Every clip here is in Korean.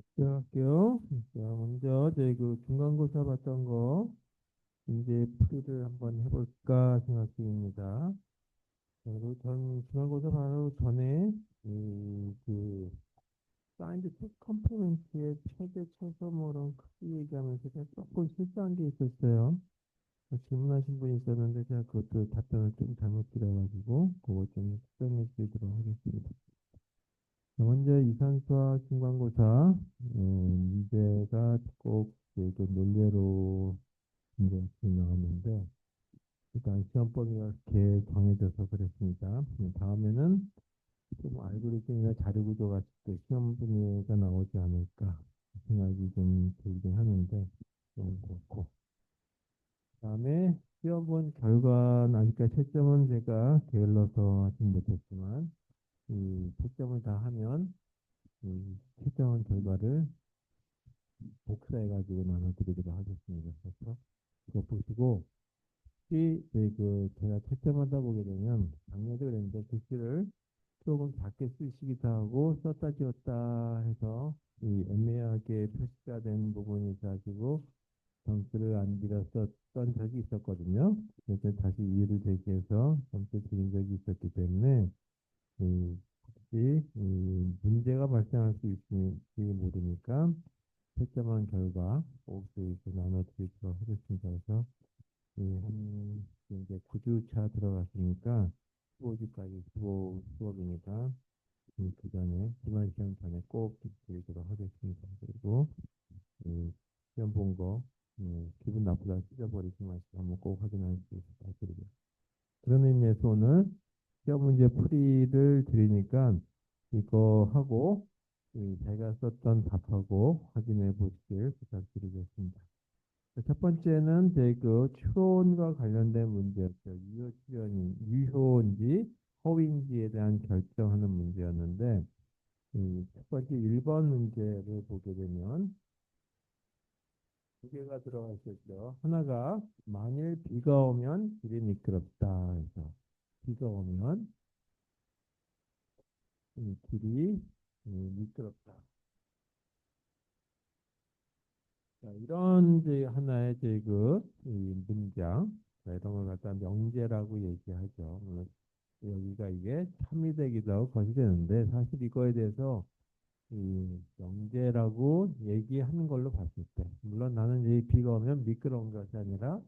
시작할게요. 자, 먼저 저희 그 중간고사 봤던 거 이제 풀이를 한번 해볼까 생각 중입니다. 그리고 전 중간고사 바로 전에 그 사이언스 책 컴포넌트의 최대 최소 뭐런 크기 얘기하면서 제가 조금 실수한 게 있었어요. 질문하신 분이 있었는데 제가 그것도 답변을 좀 잘못 드려가지고 그거 좀 수정해 드리도록 하겠습니다. 먼저 이산수학 중간고사 문제가 꼭 그 논례로 문제가 나왔는데 일단 시험 범위가 이렇게 정해져서 그랬습니다. 다음에는 좀 알고리즘이나 자료 구조 같을 때 시험 범위가 나오지 않을까 생각이 좀 들긴 하는데 좀 그렇고 그다음에 시험 본 결과는 아직까지 채점은 제가 게을러서 하진 못했지만 이 채점을 다 하면 채점한 결과를 복사해가지고 나눠드리도록 하겠습니다. 그래서 그거 보시고 혹시 제가 채점하다 보게 되면 작년에도 그랬는데 글씨를 조금 작게 쓰시기도 하고 썼다 지웠다 해서 이 애매하게 표시가 된 부분이 가지고 점수를 안 드렸었던 적이 있었거든요. 그래서 다시 이유를 제기해서 점수 드린 적이 있었기 때문에 혹시 문제가 발생할 수 있을지 모르니까 채점한 결과 꼭 나눠드리도록 하겠습니다. 그래서 이제 9주차 들어갔으니까 15주까지 15수업이니까 그 전에 기말 시험 전에 꼭 드리도록 하겠습니다. 그리고 시험 본 거 기분 나쁘다 찢어버리지 마시고 한번 꼭 확인할 수 있도록 부탁드리고요. 그런 의미에서 오늘 시험 문제 풀이를 드리니까 이거 하고 제가 썼던 답하고 확인해 보시길 부탁드리겠습니다. 첫 번째는 그 추론과 관련된 문제였죠. 유효 추론이 유효인지 허위인지에 대한 결정하는 문제였는데 첫 번째 1번 문제를 보게 되면 두 개가 들어가 있었죠. 하나가 만일 비가 오면 길이 미끄럽다 해서 비가 오면 길이 미끄럽다. 자, 이런 하나의 이 문장, 자, 이런 걸 갖다 명제라고 얘기하죠. 물론 여기가 이게 참이 되기도 하고 것이 되는데 사실 이거에 대해서 이 명제라고 얘기하는 걸로 봤을 때, 물론 나는 이 비가 오면 미끄러운 것이 아니라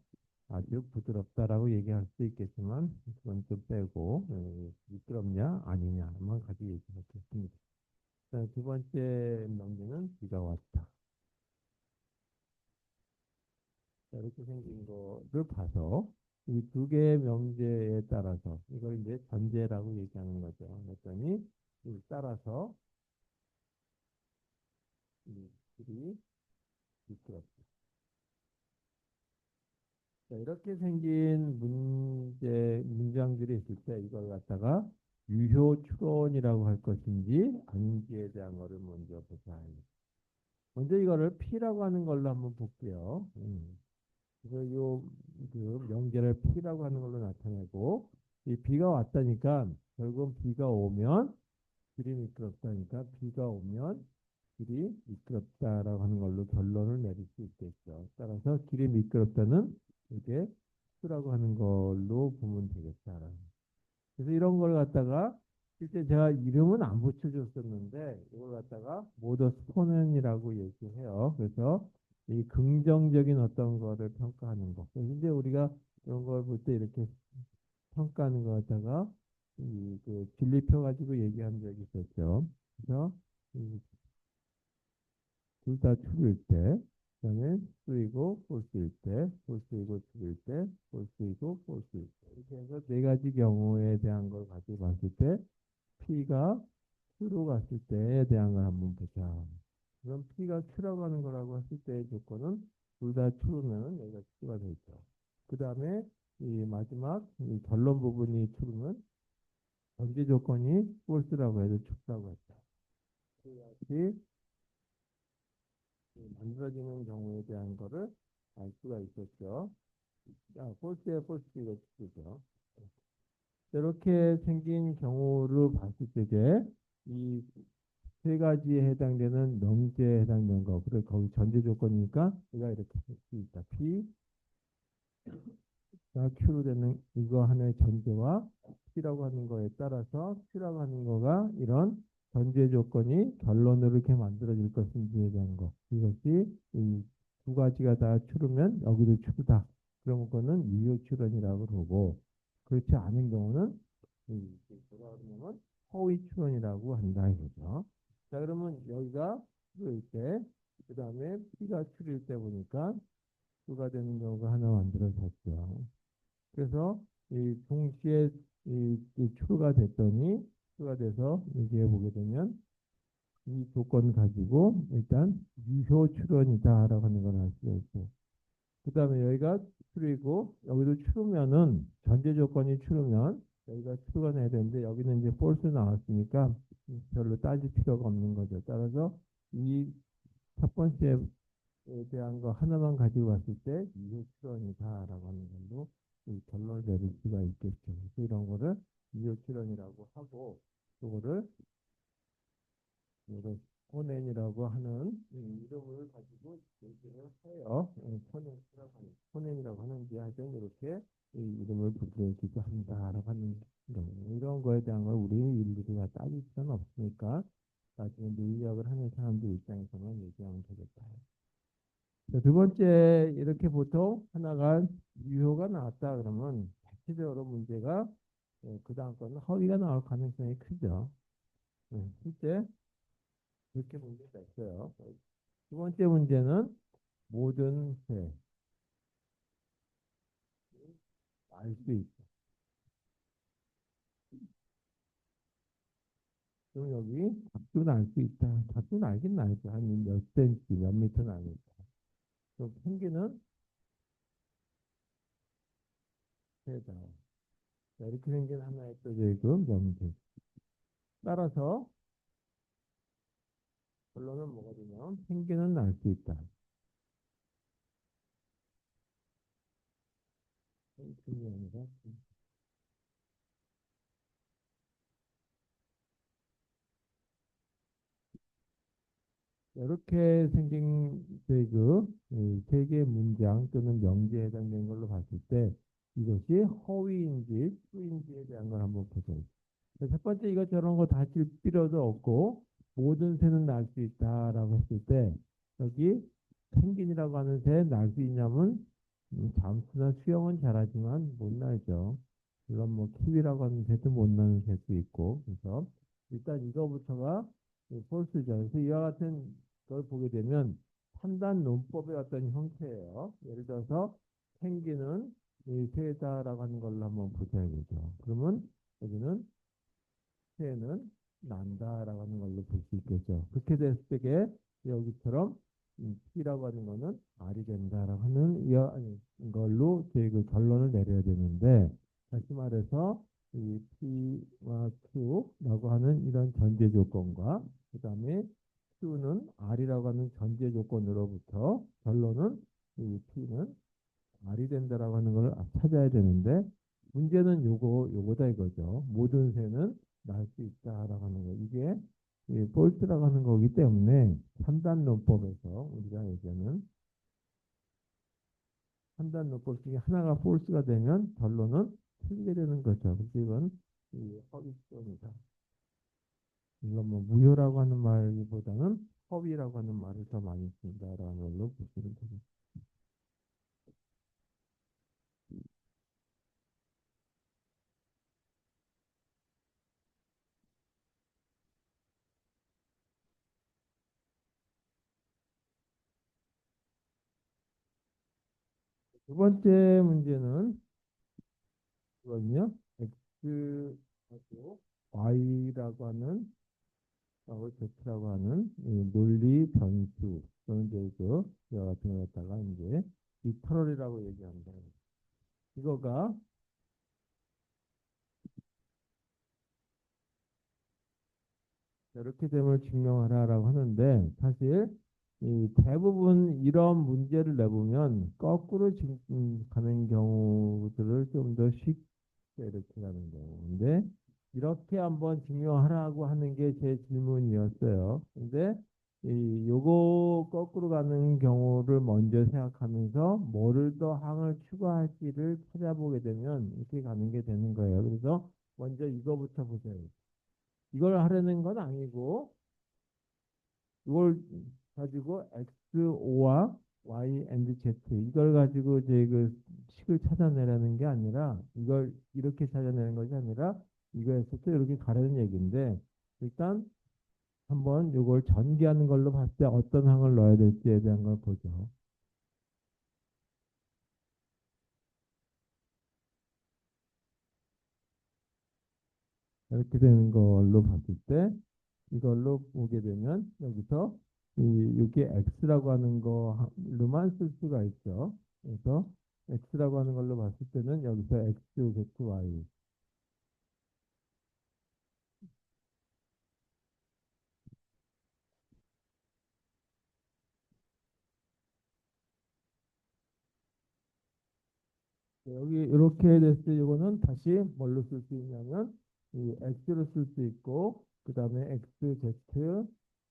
아주 부드럽다라고 얘기할 수 있겠지만 그건 좀 빼고 미끄럽냐 아니냐만 가지고 얘기하겠습니다. 두 번째 명제는 비가 왔다. 자, 이렇게 생긴 거를 봐서 이 두 개의 명제에 따라서 이걸 이제 전제라고 얘기하는 거죠. 그랬더니 따라서 이 길이 미끄럽다. 자, 이렇게 생긴 문장들이 있을 때 이걸 갖다가 유효 추론이라고 할 것인지 아닌지에 대한 거를 먼저 보자. 먼저 이거를 P라고 하는 걸로 한번 볼게요. 그래서 그 명제를 P라고 하는 걸로 나타내고 이 비가 왔다니까 결국 비가 오면 길이 미끄럽다니까 비가 오면 길이 미끄럽다라고 하는 걸로 결론을 내릴 수 있겠죠. 따라서 길이 미끄럽다는 이게 Q라고 하는 걸로 보면 되겠다. 그래서 이런 걸 갖다가 실제 제가 이름은 안 붙여줬었는데 이걸 갖다가 모더 스포넨이라고 얘기해요. 그래서 이 긍정적인 어떤 거를 평가하는 거. 그래서 이제 우리가 이런 걸 볼 때 이렇게 평가하는 거 갖다가 그 진리표 가지고 얘기한 적이 있었죠. 그래서 둘 다 true일 때, 그다음에 true이고 false일 때, false이고 true일 때, false이고 false일 때. 이렇게 해서 네 가지 경우에 대한 걸 가지고 봤을 때 P가 Q로 갔을 때에 대한 걸 한번 보자. 그럼 P가 Q라고 하는 거라고 했을 때의 조건은 둘 다 true면은 여기가 Q가 되죠. 그 다음에 이 마지막 이 결론 부분이 true면 전제 조건이 false라고 해도 true 했다. 그래야지 만들어지는 경우에 대한 거를 알 수가 있었죠. 자, false에 false 이거 true죠. 이렇게 생긴 경우를 봤을 때이 세 가지에 해당되는 명제에 해당되는 거. 그래 거기 전제 조건이니까 우리가 이렇게 할 수 있다. P 가 Q로 되는 이거 하나의 전제와 P라고 하는 거에 따라서 Q라고 하는 거가 이런 전제 조건이 결론으로 이렇게 만들어질 것인지에 대한 거. 이것이 이 두 가지가 다 Q르면 여기도 Q다. 그런 거는 유효 추론이라고 그러고 그렇지 않은 경우는 뭐라 그러냐면 허위 추론이라고 한다 이거죠. 자 그러면 여기가 Q일 그 다음에 P가 Q일 때 보니까 Q가 되는 경우가 하나 만들어졌죠. 그래서 이 동시에 이 true가 됐더니 true가 돼서 여기에 보게 되면 이 조건 가지고 일단 유효 추론이다라고 하는 걸 알 수가 있고 그 다음에 여기가 true이고 여기도 true면은 전제 조건이 true면 여기가 true가 나야 되는데 여기는 이제 false 나왔으니까 별로 따질 필요가 없는 거죠. 따라서 이 첫 번째에 대한 거 하나만 가지고 봤을 때 유효 추론이다라고 하는 걸로 이 결론을 내릴 수가 있겠죠. 그래서 이런 거를 유효 추론이라고 하고 이거를 포넨이라고 하는 이름을 가지고 얘기를 해요. 포넨이라고 하는지 하여튼 이렇게 이 이름을 붙여주기도 한다라고 하는 이런 거에 대한 걸 우리 일일이 다 따질 수는 없으니까 나중에 논리학을 하는 사람들 입장에서만 얘기하면 되겠다. 자, 두 번째 이렇게 보통 하나가 유효가 나왔다 그러면 대체적으로 문제가 그 다음 거는 허위가 나올 가능성이 크죠. 실제 그렇게 문제가 있어요. 두 번째 문제는 모든 새 알 수 있다. 그럼 여기 작두는 알 수 있다. 작두는 알긴 알죠. 한 몇 센치, 몇 미터는 아니까. 그럼 펭귄은 새다. 자, 이렇게 생긴 하나의 또 그 명제. 따라서 결론은 뭐가 되냐면 펭귄은 알 수 있다. 펭귄이 아니라 이렇게 생긴 세 개의 문장 또는 명제에 해당되는 걸로 봤을 때 이것이 허위인지 추인지에 대한 걸 한번 보죠. 첫 번째 이것 저런 거 다칠 필요도 없고 모든 새는 날 수 있다라고 했을 때 여기 펭귄이라고 하는 새 날 수 있냐면 잠수나 수영은 잘하지만 못 날죠. 물론 뭐 키위라고 하는 새도 못 나는 새도 있고 그래서 일단 이거부터가 폴스죠. 그래서 이와 같은 걸 보게 되면 판단 논법의 어떤 형태예요. 예를 들어서 펭귄은 이 새다라고 하는 걸로 한번 보자 이거죠. 그러면 여기는 새는 난다라고 하는 걸로 볼 수 있겠죠. 그렇게 됐을 때 여기처럼 P라고 하는 거는 R이 된다라고 하는 걸로 저희 그 결론을 내려야 되는데 다시 말해서 이 P와 Q라고 하는 이런 전제 조건과 그 다음에 Q는 R이라고 하는 전제 조건으로부터 결론은 이 P는 R이 된다라고 하는 걸 찾아야 되는데 문제는 요거다 이거죠. 모든 새는 날 수 있다라고 하는 거. 이게 폴스라고 하는 거기 때문에 판단론법에서 우리가 얘기하는 판단론법 중에 하나가 폴스가 되면 결론은 틀리게 되는 거죠. 그래서 이건 허위성이다. 물론 뭐 무효라고 하는 말보다는 허위라고 하는 말을 더 많이 쓴다라는 걸로 보시면 되겠습니다. 두 번째 문제는 이거든요. X하고 Y라고 하는 Z라고 하는 이 논리 변수 또는 이제 이와 같은 거 갖다가 이제 리터럴이라고 얘기합니다. 이거가 이렇게 됨을 증명하라라고 하는데 사실 이 대부분 이런 문제를 내보면 거꾸로 가는 경우들을 좀 더 쉽게 이렇게 가는 경우인데 이렇게 한번 증명하라고 하는 게 제 질문이었어요. 근데 요거 거꾸로 가는 경우를 먼저 생각하면서 뭐를 더 항을 추가할지를 찾아보게 되면 이렇게 가는 게 되는 거예요. 그래서 먼저 이거부터 보세요. 이걸 하려는 건 아니고 이걸 가지고 XO와 Y and Z 이걸 가지고 이제 그 식을 찾아내라는 게 아니라 이걸 이렇게 찾아내는 것이 아니라 이거에서 또 이렇게 가려는 얘기인데 일단 한번 이걸 전개하는 걸로 봤을 때 어떤 항을 넣어야 될지에 대한 걸 보죠. 이렇게 되는 걸로 봤을 때 이걸로 보게 되면 여기서 이게 x라고 하는 걸로만 쓸 수가 있죠. 그래서 x라고 하는 걸로 봤을 때는 여기서 x, z, y 여기 이렇게 됐을 때 이거는 다시 뭘로 쓸 수 있냐면 이 x로 쓸 수 있고 그 다음에 x, z,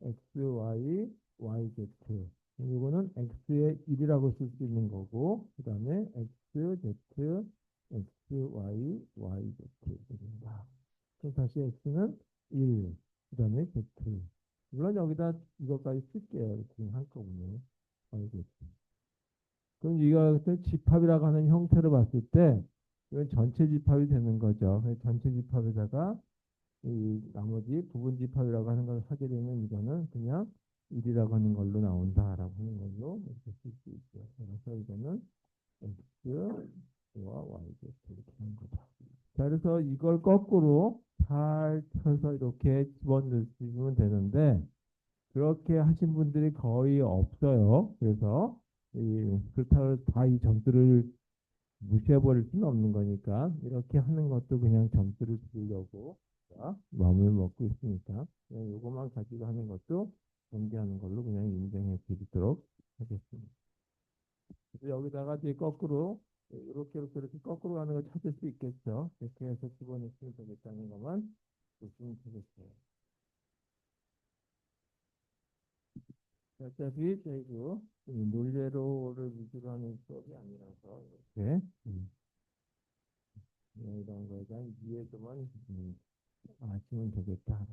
x, y, y, z 이거는 x의 1이라고 쓸 수 있는 거고 그 다음에 x, z, x, y, y, z 입니다. 그럼 다시 x는 1, 그 다음에 z 물론 여기다 이것까지 쓸게요. 이렇게 한꺼번에 y, z 그럼 이거 집합이라고 하는 형태로 봤을 때 이건 전체 집합이 되는 거죠. 그래서 전체 집합에다가 이 나머지 부분 집합이라고 하는 걸 하게 되면 이거는 그냥 1이라고 하는 걸로 나온다라고 하는 걸로 이렇게 쓸 수 있죠. 그래서 이거는 X와 Y죠. 이렇게 하는 거죠. 자, 그래서 이걸 거꾸로 잘 쳐서 이렇게 집어넣으시면 되는데 그렇게 하신 분들이 거의 없어요. 그래서 그렇다고 다 이 점수를 무시해버릴 수는 없는 거니까 이렇게 하는 것도 그냥 점수를 주려고 마음을 먹고 있으니까 그냥 이것만 가지고 하는 것도 전개하는 걸로 그냥 인정해 드리도록 하겠습니다. 그래서 여기다가 이제 거꾸로 이렇게 거꾸로 가는 걸 찾을 수 있겠죠. 이렇게 해서 집어넣으면 되겠다는 것만 보시면 되겠어요. 어차피 저희도 논례로를 위주로 하는 수업이 아니라서 이렇게 이런 거에 대한 이해도만 아시면 되겠다.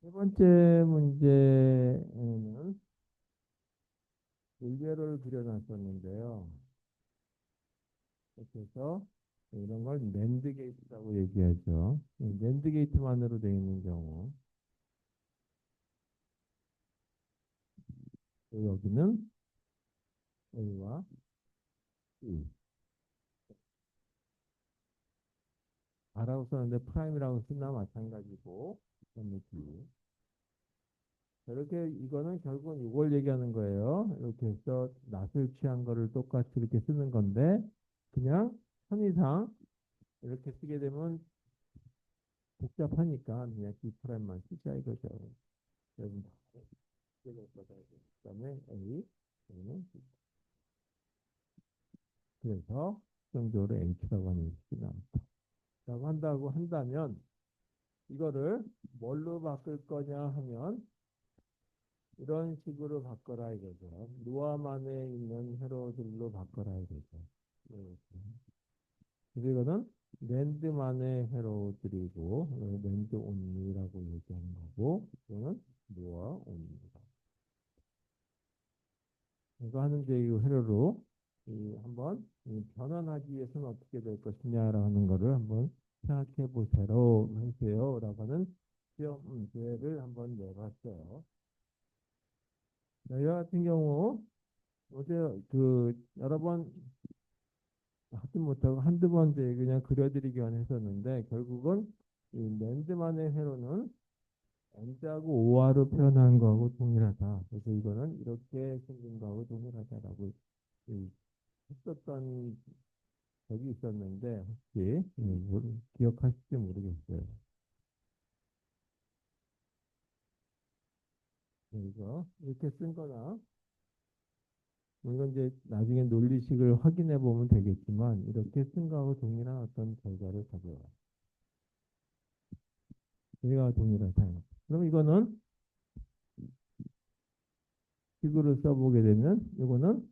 세 번째 문제는 논례로를 그려놨었는데요. 그래서 이런 걸 낸드 게이트라고 얘기하죠. 낸드 게이트만으로 되어 있는 경우 여기는 A와 B R라고 썼는데 프라임이라고 쓰나 마찬가지고 그다음에 B 이렇게 이거는 결국은 이걸 얘기하는 거예요. 이렇게 해서 낫을 취한 거를 똑같이 이렇게 쓰는 건데 그냥 편의상 이렇게 쓰게 되면 복잡하니까 그냥 D 프라임만 쓰자 이거죠. 여러분 그다음에 A A는 그래서 정적으로 H라고 하는 식이 나온다. 라고 한다고 한다면 이거를 뭘로 바꿀 거냐 하면 이런 식으로 바꿔라 이거죠. 노아만에 있는 회로들로 바꿔라 이거죠. 이렇게. 그래서 이거는 랜드만의 회로들이고 랜드 온리라고 얘기하는 거고 이거는 노아 온리다. 이거 하는데 이 회로로 한번 변환하기 위해서는 어떻게 될 것이냐라는 거를 한번 생각해 보세요. 하세요라고 하는 시험 문제를 한번 내봤어요. 자, 이와 같은 경우 어제 여러 번 하지 못하고 한두 번 이제 그냥 그려드리기만 했었는데 결국은 이 랜드만의 회로는 N자하고 OR로 표현한 거하고 동일하다. 그래서 이거는 이렇게 생긴 거하고 동일하다라고 했었던 적이 있었는데 혹시 기억하실지 모르겠어요. 그래서 이렇게 쓴 거나 이건 이제 나중에 논리식을 확인해 보면 되겠지만 이렇게 쓴 거하고 동일한 어떤 결과를 가져와요. 얘가 동일한 사인. 그럼 이거는 식으로 써보게 되면 이거는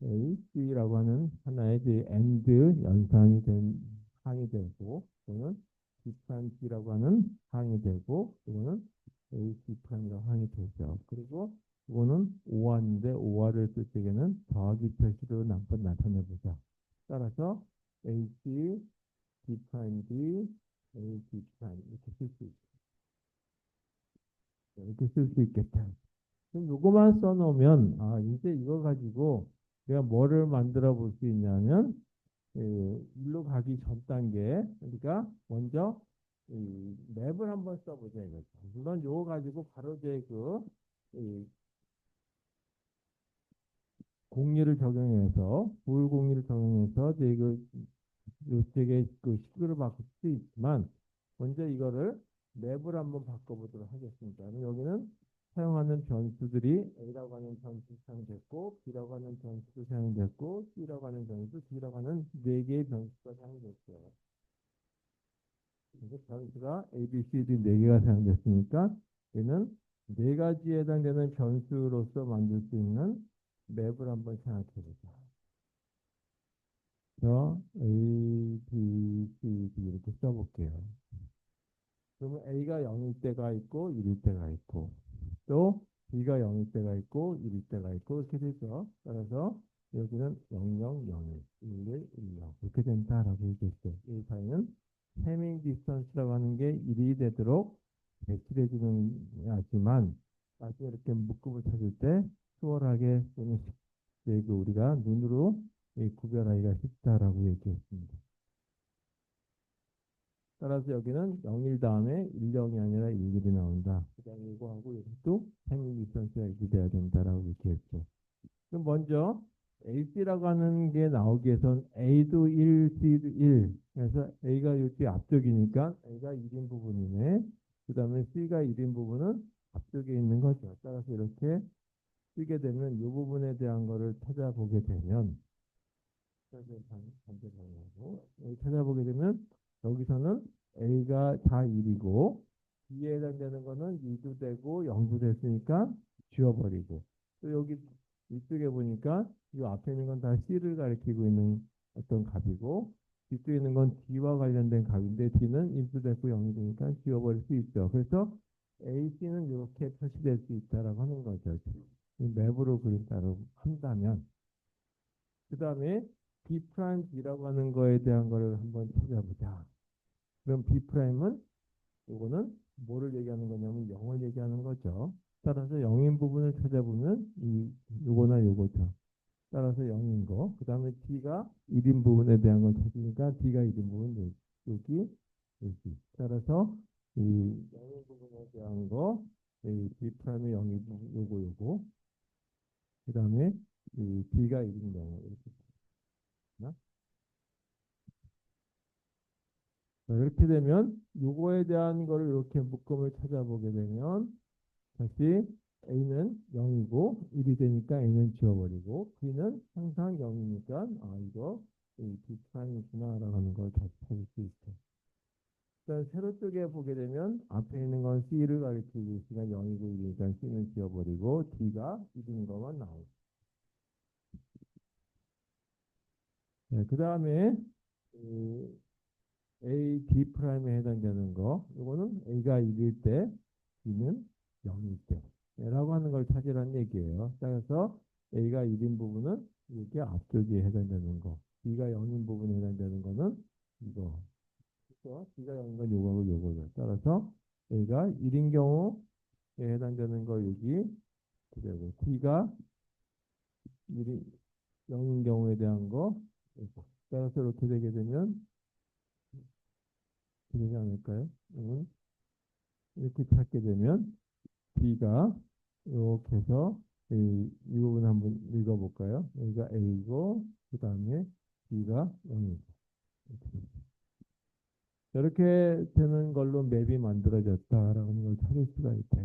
A, C라고 하는 하나의 이제 AND 연산이 된 항이 되고, 이거는 B 프라임 C라고 하는 항이 되고, 이거는 A, C 프라임이라고 항이 되죠. 그리고 이거는 오화인데 오화를 쓸 때에는 더하기 표시로 한번 나타내 보자. 따라서 A, C, B 프라임 D, A, B 프라임 이렇게 쓸 수 있, 이렇게 쓸 수 있겠다. 그럼 요거만 써놓으면 아 이제 이거 가지고 내가 뭐를 만들어 볼 수 있냐면 일로 가기 전 단계 그러니까 먼저 이 맵을 한번 써보자 이거죠. 물론 요거 가지고 바로 제그 공리를 적용해서 부울 공리를 적용해서 이제 그 요쪽에 그 식으로 바꿀 수 있지만 먼저 이거를 맵을 한번 바꿔보도록 하겠습니다. 그럼 여기는 사용하는 변수들이 A라고 하는 변수 사용됐고 B라고 하는 변수도 사용됐고 C라고 하는 변수, D라고 하는 네 개의 변수가 사용됐어요. 그래서 변수가 A, B, C, D 네 개가 사용됐으니까 얘는 네 가지에 해당되는 변수로서 만들 수 있는 맵을 한번 생각해 보자. 그래서 A, B, C, D 이렇게 써볼게요. 그러면 A가 0일 때가 있고 1일 때가 있고 또 B가 0일 때가 있고 1일 때가 있고 이렇게 되죠. 따라서 여기는 00, 01, 11, 10 이렇게 된다라고 얘기했어요. 이 사이는 해밍 디스턴스라고 하는 게 1이 되도록 배치해 주는 하지만 나중에 이렇게 묶음을 찾을 때 수월하게 또는 우리가 눈으로 구별하기가 쉽다라고 얘기했습니다. 따라서 여기는 0일 다음에 10이 아니라 11이 나온다. 그다음에 이거하고 이것도 생일 디스턴스가 이렇게 돼야 된다라고 이렇게 했죠. 그럼 먼저 AC라고 하는 게 나오기 위해선 A도 1, C도 1. 그래서 A가 이쪽 앞쪽이니까 A가 1인 부분이네. 그 다음에 C가 1인 부분은 앞쪽에 있는 거죠. 따라서 이렇게 쓰게 되면 이 부분에 대한 거를 찾아보게 되면 반대 방향으로 찾아보게 되면 여기서는 A가 다 1이고 B에 해당되는 거는 2도 되고 0도 됐으니까 지워버리고 또 여기 이쪽에 보니까 이 앞에 있는 건 다 C를 가리키고 있는 어떤 값이고 뒤쪽에 있는 건 D와 관련된 값인데 D는 인수 됐고 0이 되니까 지워버릴 수 있죠. 그래서 A, C는 이렇게 표시될 수 있다라고 하는 거죠. 이 맵으로 그린다고 한다면 그 다음에 B 프라임 B라고 하는 거에 대한 거를 한번 찾아보자. 그럼 B 프라임은 요거는 뭐를 얘기하는 거냐면 0을 얘기하는 거죠. 따라서 0인 부분을 찾아보면 요거나 요거죠. 따라서 0인 거. 그 다음에 D가 1인 부분에 대한 걸 찾으니까 D가 1인 부분 여기 여기. 따라서 이 0인 부분에 대한 거 이 B 프라임의 0인 부분 요거 그 다음에 이 D가 1인 경우 이렇게 되나? 자, 이렇게 되면 요거에 대한 거를 이렇게 묶음을 찾아보게 되면 다시 A는 0이고 1이 되니까 A는 지워버리고 B는 항상 0이니까 아 이거 B 프라임이구나 라고 하는 걸 다시 찾을 수 있죠. 일단 세로 쪽에 보게 되면 앞에 있는 건 C를 가리키고 있으니까 0이고 1이니까 C는 지워버리고 D가 1인 것만 나오고 네, 그 다음에 A, D 프라임에 해당되는 거, 이거는 A가 1일 때, B는 0일 때, 라고 하는 걸 찾으라는 얘기예요. 따라서 A가 1인 부분은 이렇게 앞쪽에 해당되는 거, B가 0인 부분에 해당되는 거는 이거. 그래서 B가 0인 건 요거고 요거죠. 따라서 A가 1인 경우에 해당되는 거 여기, 그리고 B가 1인, 0인 경우에 대한 거, 이거. 따라서 이렇게 되게 되면 되지 않을까요? 이렇게 찾게 되면 B가 이렇게 해서 이 부분 한번 읽어볼까요? 여기가 A고 그 다음에 B가 0이고 이렇게 되는 걸로 맵이 만들어졌다라는 걸 찾을 수가 있다.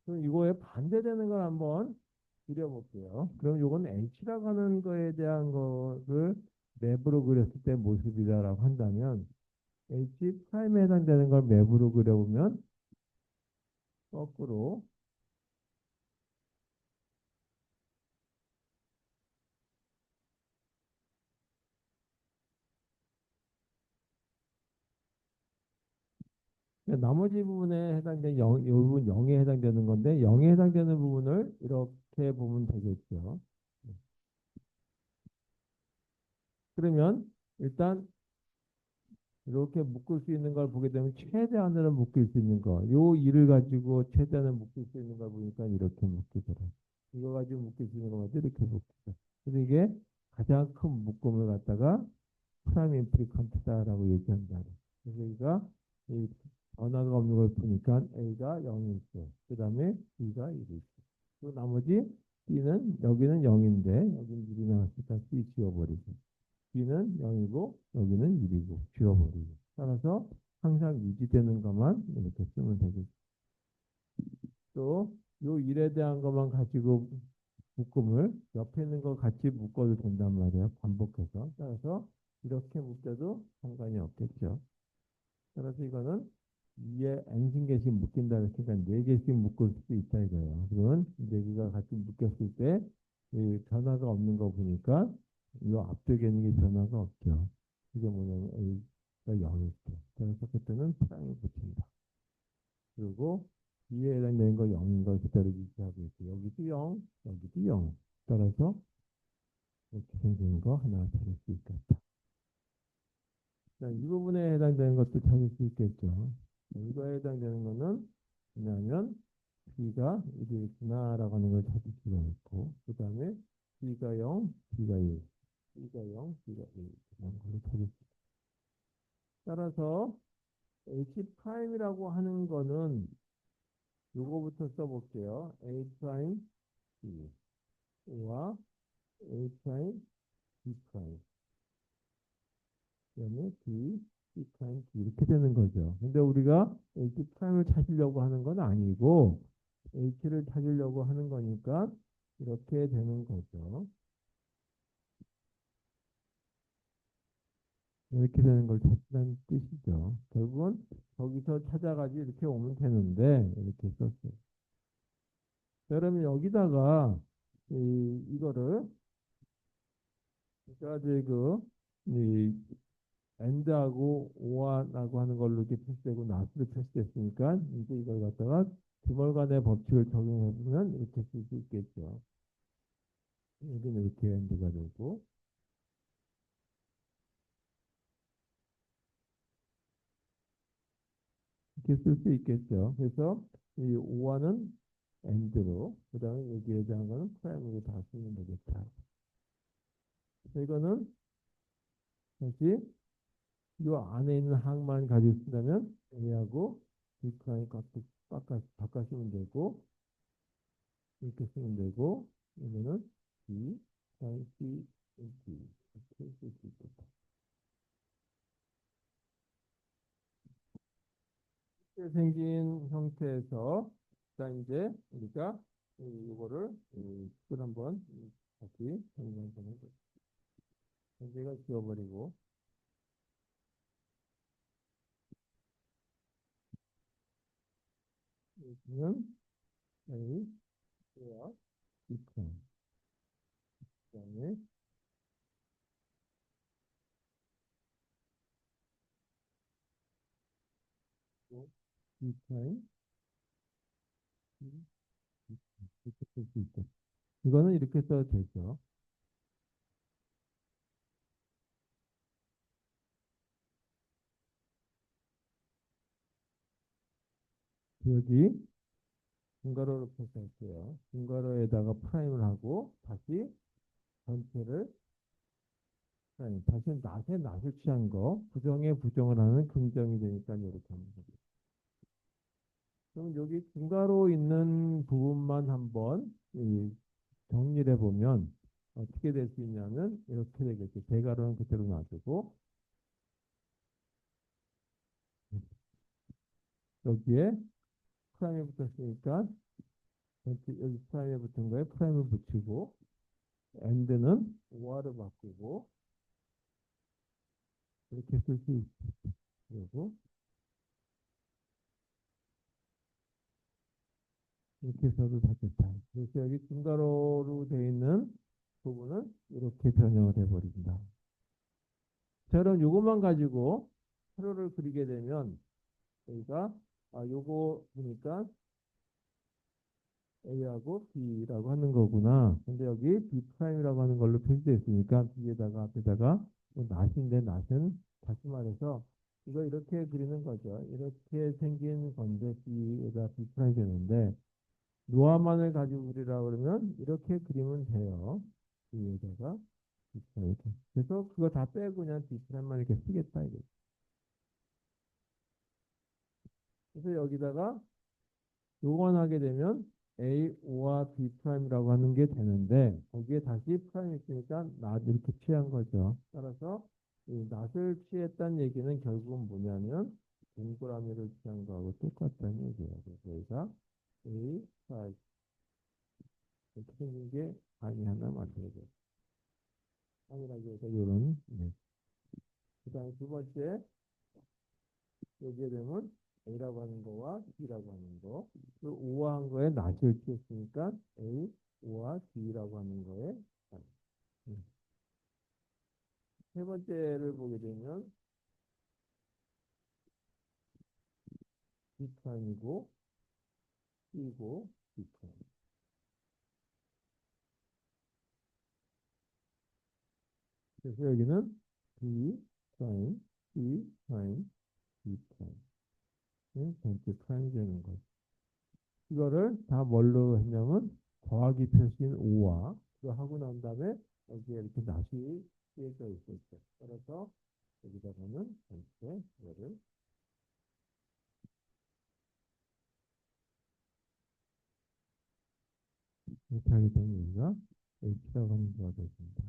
그럼 이거에 반대되는 걸 한번 그려볼게요. 그럼 이건 H라고 하는 거에 대한 거를 맵으로 그렸을 때 모습이다라고 한다면 H 프라임에 해당되는 걸 맵으로 그려보면 거꾸로 나머지 부분에 해당되는 이 부분 0에 해당되는 건데 0에 해당되는 부분을 이렇게 보면 되겠죠. 그러면 일단 이렇게 묶을 수 있는 걸 보게 되면 최대한으로 묶을 수 있는 거. 요 일을 가지고 최대한을 묶을 수 있는 걸 보니까 이렇게 묶이더라. 이거 가지고 묶을 수 있는 거 가지고 이렇게 묶이더라. 그래서 이게 가장 큰 묶음을 갖다가 프라임 임플리칸트다라고 얘기한다. 그래서 여기가 이 변화가 없는 걸 보니까 A가 0이 있어. 그 다음에 B가 1이 있어. 또 나머지 B는 여기는 0인데 여기는 1이 나왔으니까 B 지워버리고 B는 0이고 여기는 1이고 지워버리고 따라서 항상 유지되는 것만 이렇게 쓰면 되겠죠. 또 요 일에 대한 것만 가지고 묶음을 옆에 있는 거 같이 묶어도 된단 말이에요. 반복해서. 따라서 이렇게 묶여도 상관이 없겠죠. 따라서 이거는 2에 n승계씩 묶인다 그러니까 4개씩 묶을 수도 있다 이거예요. 그러면 4개가 같이 묶였을 때 변화가 없는 거 보니까 이 앞쪽에 있는 게 변화가 없죠. 이게 뭐냐면 A가 0일 때. 그래서 그때는 프라임을 붙인다. 그리고 2에 해당되는 거 0인 걸 그대로 유지하고 있고 여기도 0, 여기도 0. 따라서 이렇게 생긴 거 하나 찾을 수 있겠다. 자, 이 부분에 해당되는 것도 찾을 수 있겠죠. 이거에 해당되는 거는 뭐냐면 B가 1이구나라고 하는 걸 찾을 수가 있고 그 다음에 B가 0, B가 1, B가 0, B가 1 이런 걸로 찾을 수 있고 따라서 H 프라임이라고 하는 거는 요거부터 써볼게요. A 프라임 B와 A 프라임 B 프라임 그다음에 B, C 프라임 D 이렇게 되는 거죠. 근데 우리가 H 프라임을 찾으려고 하는 건 아니고 H를 찾으려고 하는 거니까 이렇게 되는 거죠. 이렇게 되는 걸 찾는 뜻이죠. 결국은 거기서 찾아가지고 이렇게 오면 되는데 이렇게 썼어요. 자, 그러면 여기다가 이거를 그러니까 이 and하고 or라고 하는 걸로 이렇게 표시되고 not로 표시됐으니까 이제 이걸 갖다가 두벌간의 법칙을 적용해 보면 이렇게 쓸 수 있겠죠. 여기는 이렇게 and가 되고 이렇게 쓸 수 있겠죠. 그래서 이 or는 and로 그다음에 여기에 대한 거는 prime으로 다 쓰면 되겠다. 이거는 다시 이 안에 있는 항만 가지고 쓴다면 a하고 b 프라임 바꿔쓰면 되고 이렇게 쓰면 되고 이거는 b 프라임 c d 이렇게 쓸 수 있겠다. 이렇게 생긴 형태에서 자 이제 우리가 이거를 글 한번 다시 정리 한번 해볼게요. 제가 지워버리고 여기는 A, A와 B 프라임 그다음에 또 B 프라임 이렇게 쓸 수 있죠. 이거는 이렇게 써도 되죠. 여기 분가로로 표시할게요. 분가로에다가 프라임을 하고 다시 전체를 프라임. 다시 낫을 취한 거 부정에 부정을 하는 긍정이 되니까 이렇게 하면 됩니다. 그럼 여기 분가로 있는 부분만 한번 정리를 해보면 어떻게 될 수 있냐면 이렇게 되겠죠. 대괄호는 그대로 놔두고 여기에 프라임이 붙었으니까 여기 프라임에 붙은 거에 프라임을 붙이고 end는 or를 바꾸고 이렇게 쓸 수 있어요. 그리고 이렇게 해서도 되겠다. 그래서 여기 중괄호로 되어 있는 부분은 이렇게 변형을 해버린다. 자, 그럼 요것만 가지고 세로를 그리게 되면 저희가 요거 보니까 A하고 B라고 하는 거구나. 근데 여기 B 프라임이라고 하는 걸로 표시되어 있으니까 B에다가 앞에다가 뭐 낫인데 낫은 다시 말해서 이거 이렇게 그리는 거죠. 이렇게 생긴 건데 B에다 B 프라임 되는데 노화만을 가지고 그리라 그러면 이렇게 그리면 돼요. B에다가 B 프라임. 그래서 그거 다 빼고 그냥 B 프라임만 이렇게 쓰겠다 이거. 그래서 여기다가 요원하게 되면 A와 B 프라임이라고 하는 게 되는데 거기에 다시 프라임 있으니까 낫 이렇게 취한 거죠. 따라서 이 낫을 취했다는 얘기는 결국은 뭐냐면 동그라미를 취한 거하고 똑같다는 얘기예요. 그래서 저희가 A 프라임 이렇게 생긴 게 아니 하나 만들어져요. 아니라고 해서 이런 네. 그다음에 두 번째 여기에 되면 A라고 하는 거와 B라고 하는 거, 그 O와 한 거에 낫을 취했으니까 A, O와 B라고 하는 거에 낫. 음. 세 번째를 보게 되면 B 프라임이고 B고 B 프라임. 그래서 여기는 B 프라임, B 프라임, B 프라임. 전체 프라임이 되는 거죠. 이거를 다 뭘로 했냐면 더하기 표시인 5와 그거 하고 난 다음에 여기에 이렇게 낫이 쓰여져 있었죠. 따라서 여기다가는 전체 이거를 이렇게 하게 되면 여기가 h라고 하는 수가 되겠습니다.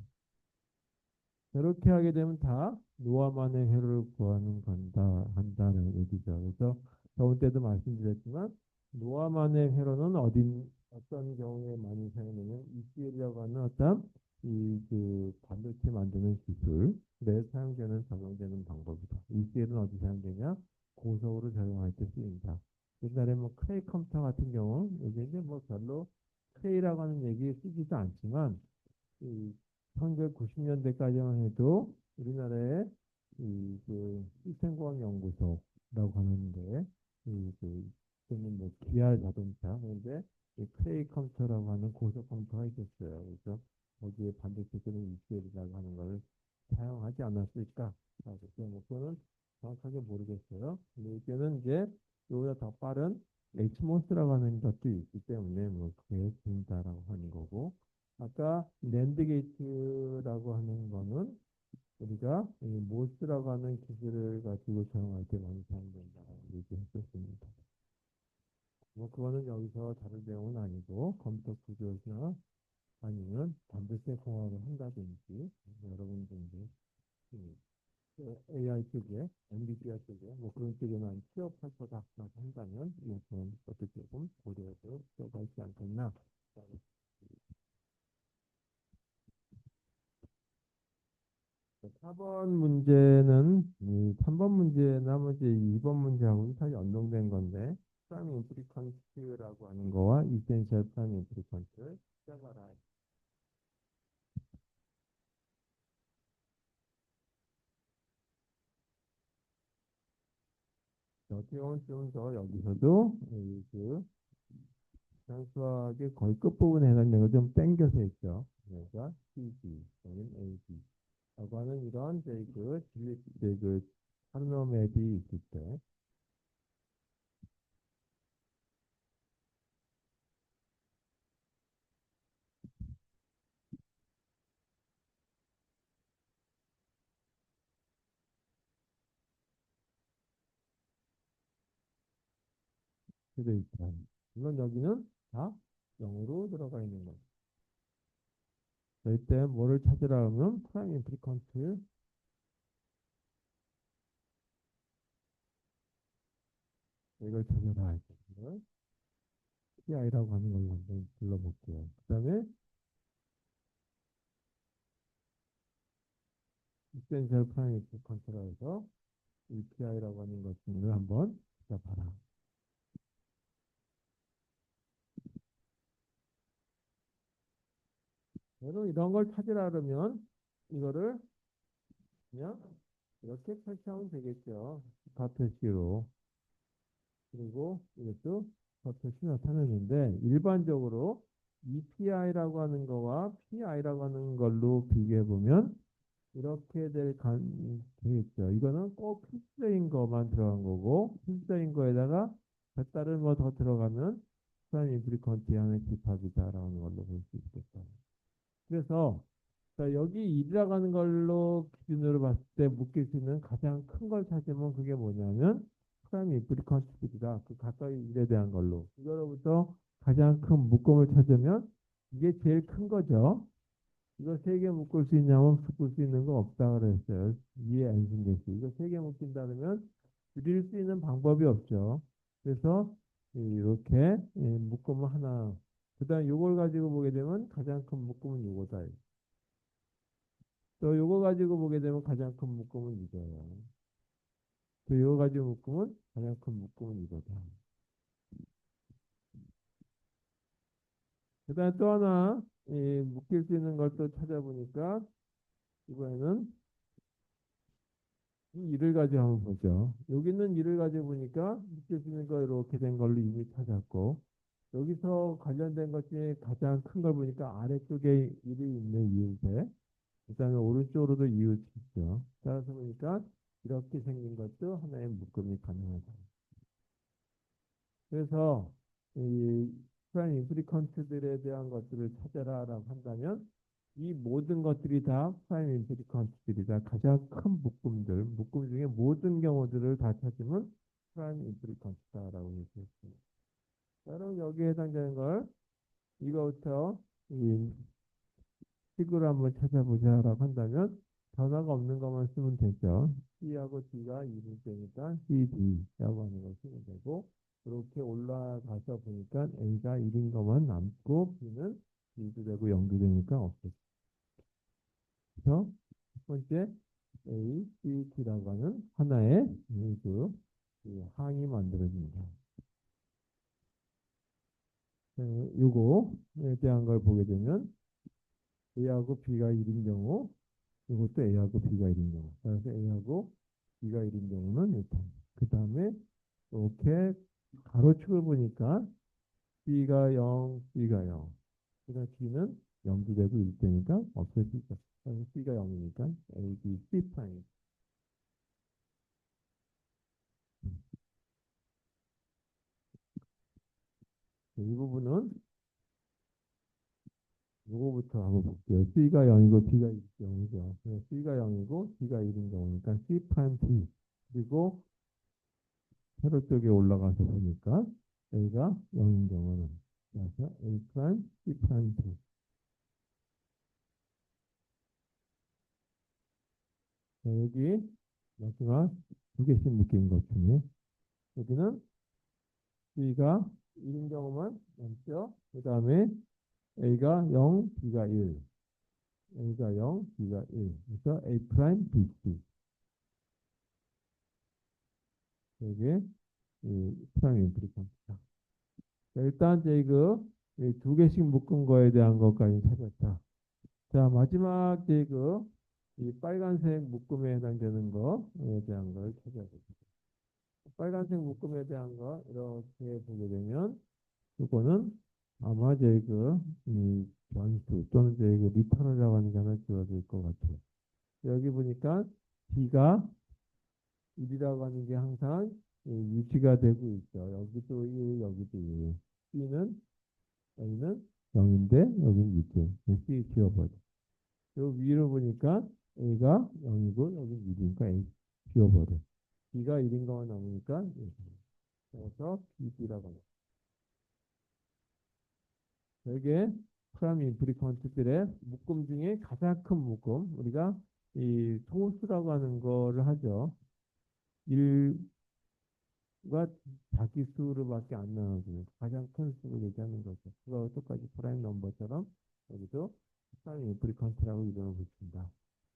이렇게 하게 되면 다 노화만의 회로를 구하는 건다 한다는 얘기죠. 그래서 저번 때도 말씀드렸지만 노화만의 회로는 어떤 경우에 많이 사용되냐면 ECL이라고 하는 어떤 그 반도체 만드는 기술에 사용되는 적용되는 방법이다. ECL은 어디 사용되냐? 고속으로 적용할 때 쓰인다. 옛날에 뭐 크레이 컴퓨터 같은 경우 이게 이제 뭐 별로 크레이라고 하는 얘기 쓰지도 않지만 이 1990년대까지만 해도 우리나라에 그 시스템공학연구소라고 하는데 그때는 뭐 기아 자동차 그런데 이 크레이 컴퓨터라고 하는 고속 컴퓨터가 있었어요. 그래서 거기에 반도체들은 ECL이라고 하는 걸 사용하지 않았을까? 그래서 뭐 그거는 정확하게 모르겠어요. 근데 이제는 이제 이보다 더 빠른 HMOS라고 하는 것도 있기 때문에 뭐 그게 된다라고 하는 거고 아까 랜드 게이트라고 하는 거는 우리가 이 모스라고 하는 기술을 가지고 사용할 때 많이 사용된다고 얘기했었습니다. 뭐 그거는 여기서 다룰 내용은 아니고 컴퓨터 구조나 아니면 반도체 공학을 한다든지 여러분들 이제 AI 쪽에 엔비디아 쪽에 뭐 그런 쪽에만 취업할 거다라고 한다면 이것은 어떻게 보면 고려해서 취업할 수 않겠나. 4번 문제는 3번 문제나 문제 2번 문제하고 다 연동된 건데 프라임 임프리컨트라고 하는 거와 이센셜 프라임 임프리컨트를 시작하라. 어떻게 보면 좀 더 여기서도 그 수학의 거의 끝부분에 해당되는 걸 좀 땡겨서 했죠. 그래서 CG 또는 AG 라고 하는 이런 그 하르노 맵이 있을 때 그대 있다. 물론 여기는 다 0으로 들어가 있는 거죠. 이때 뭐를 찾으라 하면 프라임 임프리컨트 이걸 찾아라 할 때, 이걸 PI라고 하는 걸로 한번 불러볼게요. 그 다음에 이센셜 프라임 임프리컨트라 해서 API라고 하는 것을 한번 찾아봐라. 여러분 이런 걸 찾으라 그러면 이거를 그냥 이렇게 설치하면 되겠죠. 다트C로. 그리고 이것도 다트C 나타내는데 일반적으로 EPI라고 하는 거와 PI라고 하는 걸로 비교해 보면 이렇게 되겠죠. 이거는 꼭 필수적인 것만 들어간 거고 필수적인 거에다가 별다른 뭐 더 들어가면 프라임 인프리퀀트 양의 집합이다라는 걸로 볼 수 있겠다. 그래서 자, 여기 1이라고 하는 걸로 기준으로 봤을 때 묶일 수 있는 가장 큰 걸 찾으면 그게 뭐냐면 프라임 인프리컨트비다. 그 가까이 1에 대한 걸로. 이거로부터 가장 큰 묶음을 찾으면 이게 제일 큰 거죠. 이거 세 개 묶을 수 있냐면 묶을 수 있는 거 없다 그랬어요. 이해 안신계수. 이거 세 개 묶인다 그러면 줄일 수 있는 방법이 없죠. 그래서 이렇게 묶음을 하나. 그다음 요걸 가지고 보게 되면 가장 큰 묶음은 요거다. 또 요거 가지고 보게 되면 가장 큰 묶음은 이거예요. 또 요거 가지고 묶으면 가장 큰 묶음은 이거다. 그다음 또 하나 묶일 수 있는 걸 또 찾아보니까 이번에는 이 일을 가지고 한번 보죠. 여기는 일을 가지고 보니까 묶일 수 있는 거 이렇게 된 걸로 이미 찾았고 여기서 관련된 것 중에 가장 큰 걸 보니까 아래쪽에 일이 있는 이유인데 그다음에 오른쪽으로도 이웃이 있죠. 따라서 보니까 이렇게 생긴 것도 하나의 묶음이 가능하다. 그래서 이 프라임 인프리컨트들에 대한 것들을 찾아라라고 한다면 이 모든 것들이 다 프라임 인프리컨트들이다. 가장 큰 묶음들, 묶음 중에 모든 경우들을 다 찾으면 프라임 인프리컨트다라고 얘기했습니다. 여러분 여기에 해당되는 걸 이거부터 이 식으로 한번 찾아보자라고 한다면 변화가 없는 것만 쓰면 되죠. C하고 D가 2일 때니까 CD라고 하는 걸 쓰면 되고 이렇게 올라가서 보니까 A가 1인 것만 남고 B는 2도 되고 0도 되니까 없어요. 그래서 첫 번째 A, C, D라고 하는 하나의 그 항이 만들어집니다. 요거에 대한 걸 보게 되면 A하고 B가 1인 경우 이것도 A하고 B가 1인 경우. 그래서 A하고 B가 1인 경우는 이렇게. 그 다음에 이렇게 가로축을 보니까 B가 0, B가 0. 그다음 B는 0도 되고 1되니까 없을 수 있죠. 그래서 B가 0이니까 A, B, C 프라임. 이 부분은 요거부터 한번 볼게요. C가 0이고 B가 0이죠. 그래서 C가 0이고 B가 1인 경우니까 C 프라임 B. 그리고 세로 쪽에 올라가서 보니까 A가 0인 경우는 그래서 A 프라임, C 프라임 B. 자, 여기 마지막 두 개씩 묶인 것 중에 여기는 C가 1인 경우만 남죠. 그 다음에 A가 0, B가 1. A가 0, B가 1. 그래서 A 프라임, B, C. 이게 프라임 인프리컨트다. 일단 제그 두 개씩 묶은 거에 대한 것까지 찾았다. 자, 마지막 제그 이 빨간색 묶음에 해당되는 거에 대한 걸 찾아보겠습니다. 빨간색 묶음에 대한 거 이렇게 보게 되면 이거는 아마 이 변수 또는 리터럴이라고 하는 게 하나 주어질 것 같아요. 여기 보니까 B가 1이라고 하는 게 항상 유지가 되고 있죠. 여기도 1, 여기도 1. B는 A는 0인데 여기는 2죠. C 지워버려. 요 위로 보니까 A가 0이고 여기는 1이니까 A 지워버려. B가 1인 거만 남으니까 1. 그래서 BB라고 합니다. 이게 프라임 인프리컨트들의 묶음 중에 가장 큰 묶음, 우리가 이 소수라고 하는 거를 하죠. 1과 자기 수로밖에 안 나오고 가장 큰 수를 얘기하는 거죠. 그거 똑같이 프라임 넘버처럼 여기도 프라임 인프리컨트라고 이름을 붙입니다.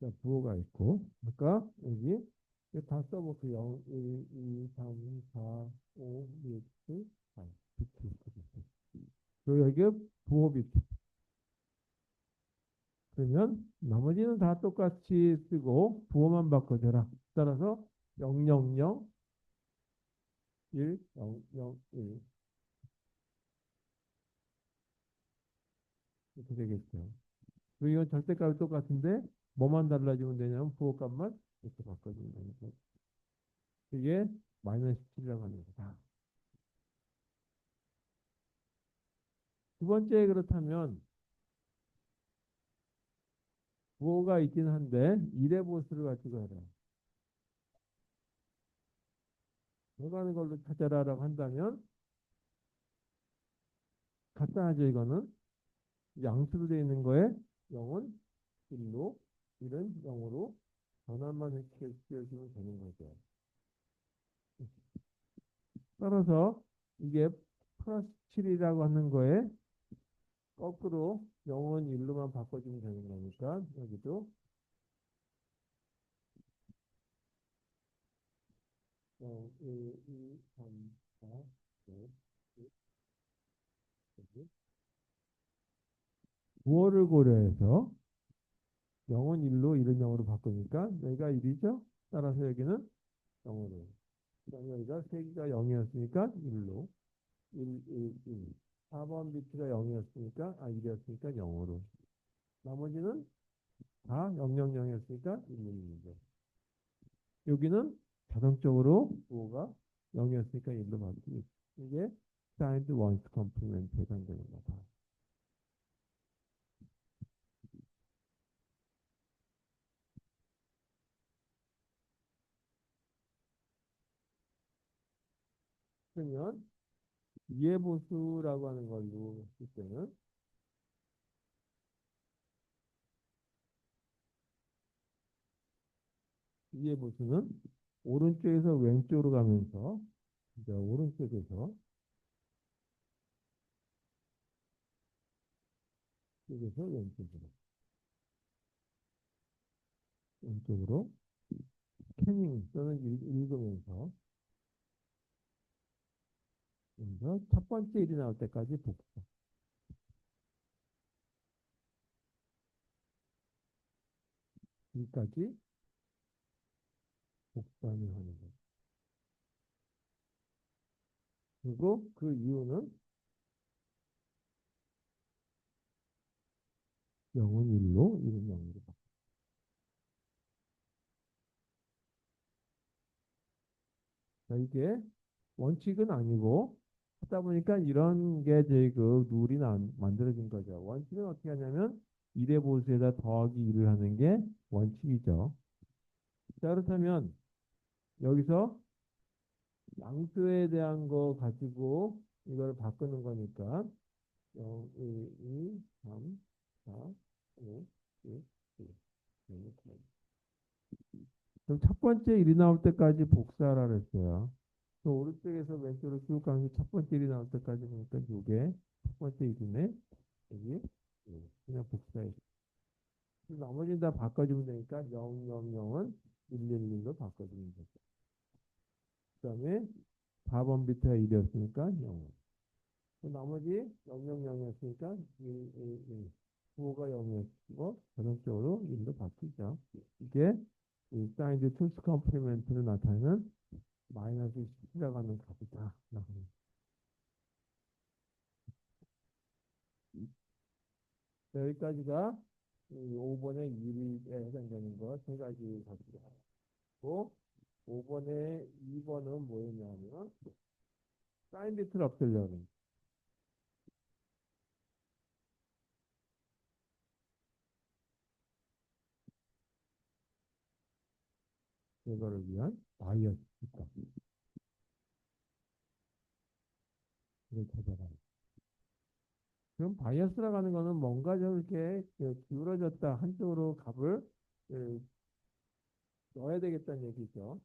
자, 부호가 있고, 그러니까 여기 이거 다 써볼게요. 0, 1, 2, 3, 4, 5, 6, 7, 8. 비트. 그리고 여기에 부호 비트. 그러면 나머지는 다 똑같이 쓰고 부호만 바꿔줘라. 따라서 0, 0, 0, 1, 0, 0, 1 이렇게 되겠죠. 그리고 이건 절대값이 똑같은데 뭐만 달라지면 되냐면 부호값만 이렇게 바꿔주면 되니까 이게 마이너스 17이라고 하는 거다. 두 번째 그렇다면 부호가 있긴 한데 1의 보수를 가지고 해라. 들어가는 걸로 찾아라라고 한다면 간단하죠. 이거는 양수로 되어 있는 거에 0은 1로 1은 0으로 전환만 이렇게 씌워주면 되는 거죠. 따라서 이게 플러스 7이라고 하는 거에 거꾸로 0은 1로만 바꿔주면 되는 거니까 여기도 0, 1, 2, 3, 4, 5, 6, 7, 9월을 고려해서 0은 1로 1은 0으로 바꾸니까 여기가 1이죠. 따라서 여기는 0으로. 그다음에 여기가 세기가 0이었으니까 1로. 1, 1, 1. 4번 비트가 0이었으니까, 1이었으니까 0으로. 나머지는 다 0, 0, 0이었으니까 1, 1이죠. 여기는 자동적으로 5가 0이었으니까 1로 바뀌고, 이게 signed once complement 해당되는 거다. 그러면 이해보수라고 하는 걸로 했을 때는 이해보수는 오른쪽에서 왼쪽으로 가면서 이제 오른쪽에서 왼쪽으로 스캐닝 또는 읽으면서 먼저 첫 번째 일이 나올 때까지 복사. 여기까지 복사를 하는 거예요. 그리고 그 이유는 0은 1로 1은 0으로 바꿔. 자, 이게 원칙은 아니고 하다 보니까 이런 게 저희 그 룰이 만들어진 거죠. 원칙은 어떻게 하냐면 1의 보수에다 더하기 1을 하는 게 원칙이죠. 자, 그렇다면 여기서 양수에 대한 거 가지고 이걸 바꾸는 거니까 0, 1, 2, 3, 4, 5, 6, 7. 그럼 첫 번째 일이 나올 때까지 복사하라 그랬어요. 그 오른쪽에서 왼쪽으로 쭉 가면서 첫 번째 일이 나올 때까지 보니까 이게 첫 번째 일이네. 여기 그냥 복사해. 나머지는 다 바꿔주면 되니까 0, 0, 0은 1, 1, 1로 바꿔주면 되죠. 그 다음에 4번 비트가 1이었으니까 0. 나머지 0, 0, 0이었으니까 1, 1, 1. 부호가 0이었고 자동적으로 1로 바뀌죠. 이게 이 사인드 투스 컴플리멘트로 나타내는 마이너스 10이라고 하는 값이다. 여기까지가 5번의 1에 해당되는 거 세 가지 가지고 하고 5번의 2번은 뭐였냐면 사인 비트를 없애려는 그거를 위한 바이어스 값. 이걸 찾아라. 그럼 바이어스라고 하는 거는 뭔가 좀 이렇게 기울어졌다 한쪽으로 값을 그, 넣어야 되겠다는 얘기죠.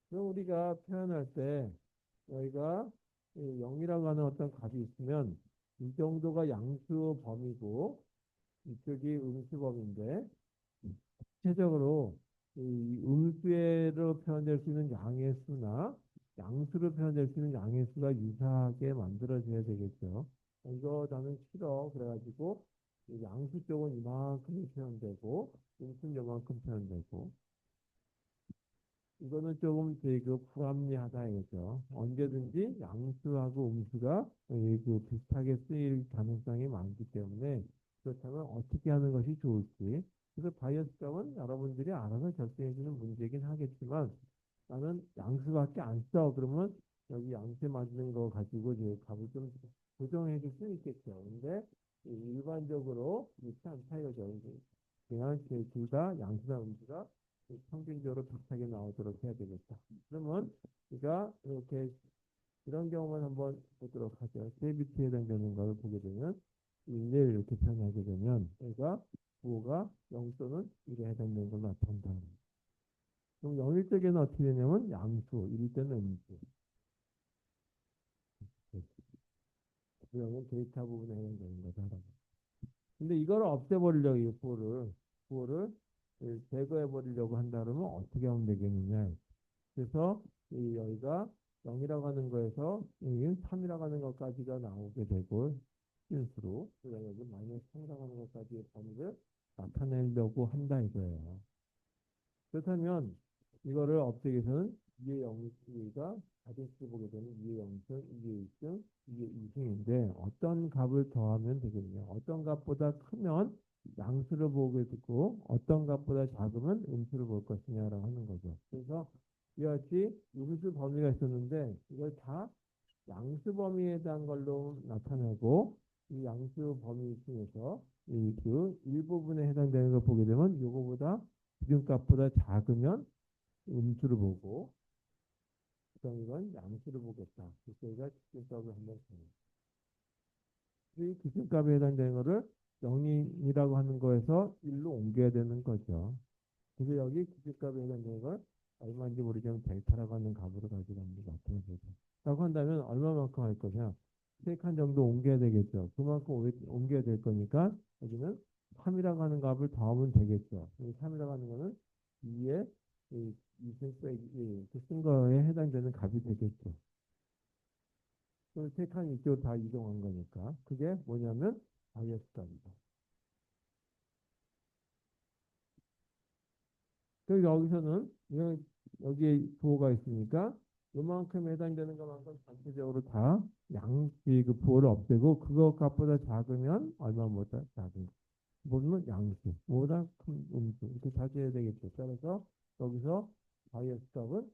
그럼 우리가 표현할 때 여기가 0이라고 하는 어떤 값이 있으면 이 정도가 양수 범위고 이쪽이 음수 범위인데 구체적으로 이 음수로 표현될 수 있는 양의 수나 양수로 표현될 수 있는 양의 수가 유사하게 만들어져야 되겠죠. 이거 나는 싫어. 그래가지고 이 양수 쪽은 이만큼 표현되고 음수는 이만큼 표현되고 이거는 조금 되게 그 불합리하다 이거죠. 언제든지 양수하고 음수가 그 비슷하게 쓰일 가능성이 많기 때문에 그렇다면 어떻게 하는 것이 좋을지. 그래서 바이어스 값은 여러분들이 알아서 결정해 주는 문제이긴 하겠지만 나는 양수밖에 안 써. 그러면 여기 양수에 맞는 거 가지고 이제 값을 좀 조정해 줄 수는 있겠죠. 근데 일반적으로 그렇지 않다 이거죠. 그냥 둘 다 양수나 음수가 평균적으로 비슷하게 나오도록 해야 되겠다. 그러면 우리가 이렇게 이런 경우만 한번 보도록 하죠. 세비트에 해당되는 걸 보게 되면 인내를 이렇게 표현하게 되면 얘가 부호가 0 또는 1에 해당되는 걸 나타낸다. 그럼 0일 때에는 어떻게 되냐면 양수, 1일 때는 음수. 그러면 데이터 부분에 해당되는 거다. 근데 이걸 없애버리려고 이 부호를 제거해버리려고 한다 그러면 어떻게 하면 되겠느냐. 그래서 여기가 0이라고 하는 거에서 이 3이라고 하는 것까지가 나오게 되고 인수로 그다음에 여기 마이너스 3이라고 하는 것까지의 범위를 나타내려고 한다 이거예요. 그렇다면 이거를 없애기 위해서는 2의 영수가 가정식을 보게 되면 2의 영승, 2의 1승, 2의 2승인데 어떤 값을 더하면 되겠냐. 어떤 값보다 크면 양수를 보게 되고 어떤 값보다 작으면 음수를 볼 것이냐라고 하는 거죠. 그래서 이와 같이 음수 범위가 있었는데 이걸 다 양수 범위에 대한 걸로 나타내고 이 양수 범위 중에서 이 그 일부분에 해당되는 걸 보게 되면 이거보다 기준값보다 작으면 음수를 보고 그다음 이건 양수를 보겠다. 그래서 저희가 기준값을 한번 보요. 이 기준값에 해당되는 거를 0이라고 하는 거에서 1로 옮겨야 되는 거죠. 그래서 여기 기준값에 해당되는 걸 얼마인지 모르지만 델타라고 하는 값으로 가지고 한번 나타내보죠. 라고 한다면 얼마만큼 할 거냐? 3칸 정도 옮겨야 되겠죠. 그만큼 옮겨야 될 거니까 여기는 3이라고 하는 값을 더하면 되겠죠. 3이라고 하는 거는 2에 2승 빼기 쓴 거에 해당되는 값이 되겠죠. 그럼 3칸 이쪽으로 다 이동한 거니까 그게 뭐냐면 바이어스 값이다. 그리고 여기서는 여기에 부호가 있으니까 요만큼 해당되는 것만큼 전체적으로 다 양수의 그 부호를 없애고 그거 값보다 작으면 얼마보다 작은 거. 보면 양수, 보다 큰 음수 이렇게 찾아야 되겠죠. 따라서 여기서 바이어스 값은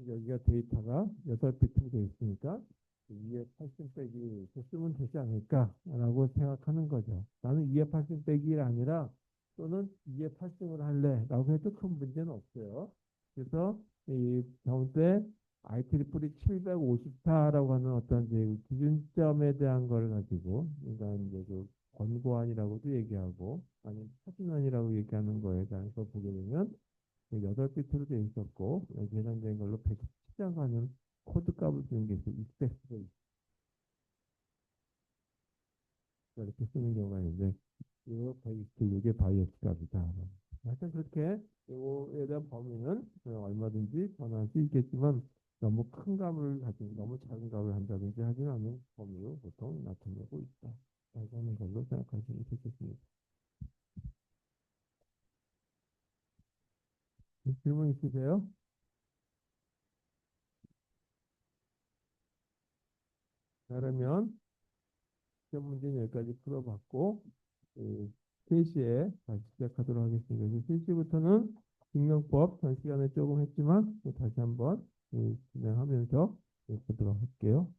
여기가 데이터가 6비트로 되어 있으니까 2의 8승 빼기 이렇게 쓰면 되지 않을까라고 생각하는 거죠. 나는 2의 8승 빼기 1 아니라 또는 2의 8승을 할래라고 해도 큰 문제는 없어요. 그래서 이 다음 때 IEEE 754라고 하는 어떤 이제 기준점에 대한 걸 가지고 그러니까 이제 그 권고안이라고도 얘기하고 아니면 사진안이라고 얘기하는 거에 대해서 보게 되면 8비트로 되어 있었고 여기 해당되는 걸로 117장 가는 코드 값을 주는 게 있어요. 익스펙트가 이렇게 쓰는 경우가 있는데 이게 바이어스 값이다. 하여튼 그렇게 이거에 대한 범위는 얼마든지 변할 수 있겠지만 너무 큰 값을 가지고 너무 작은 값을 한다든지 하지는 않은 범위로 보통 나타내고 있다. 라고 하는 걸로 생각하시면 되겠습니다. 질문 있으세요? 그러면 시험 문제는 여기까지 풀어봤고 3시에 다시 시작하도록 하겠습니다. 그래서 3시부터는 증명법 전 시간에 조금 했지만 또 다시 한번 진행하면서 보도록 할게요.